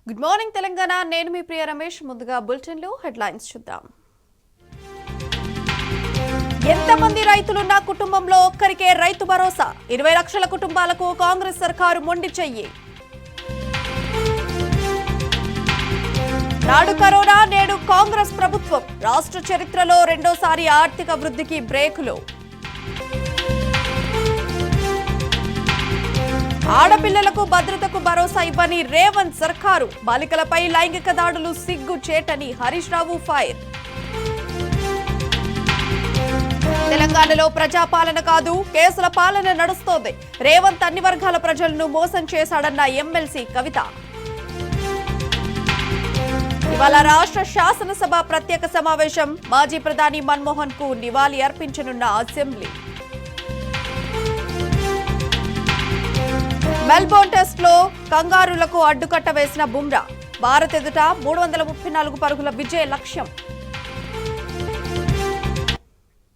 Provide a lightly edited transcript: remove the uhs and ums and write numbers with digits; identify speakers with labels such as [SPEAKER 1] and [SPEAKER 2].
[SPEAKER 1] Good morning Telangana. నేను మీ ప్రియ రమేష్. ముందుగా bulletin లో హెడ్లైన్స్ చూద్దాం. ఎంతమంది రైతులున్న కుటుంబంలో ఒక్కరికే రైతు భరోసా. 20 లక్షల కుటుంబాలకు కాంగ్రెస్ సర్కారు మొండి చెయ్యి. నాడు కరోనా, నేడు కాంగ్రెస్ ప్రభుత్వం. రాష్ట్ర చరిత్రలో రెండోసారి ఆర్థిక వృద్ధికి బ్రేకులు. ఆడపిల్లలకు భద్రతకు భరోసా ఇవ్వని రేవంత్ సర్కారు. బాలికలపై లైంగిక దాడులు సిగ్గు చేటని హరీష్ రావు ఫైర్. తెలంగాణలో ప్రజాపాలన కాదు, కేసుల పాలన నడుస్తోంది. రేవంత్ అన్ని వర్గాల ప్రజలను మోసం చేశాడన్న ఎమ్మెల్సీ కవిత. ఇవాళ రాష్ట్ర శాసనసభ ప్రత్యేక సమావేశం. మాజీ ప్రధాని మన్మోహన్ కు నివాళి అర్పించనున్న అసెంబ్లీ. మెల్బోర్న్ టెస్ట్ లో కంగారులకు అడ్డుకట్ట వేసిన బుమ్రా. భారత్ ఎదుట 334 పరుగుల విజయ లక్ష్యం.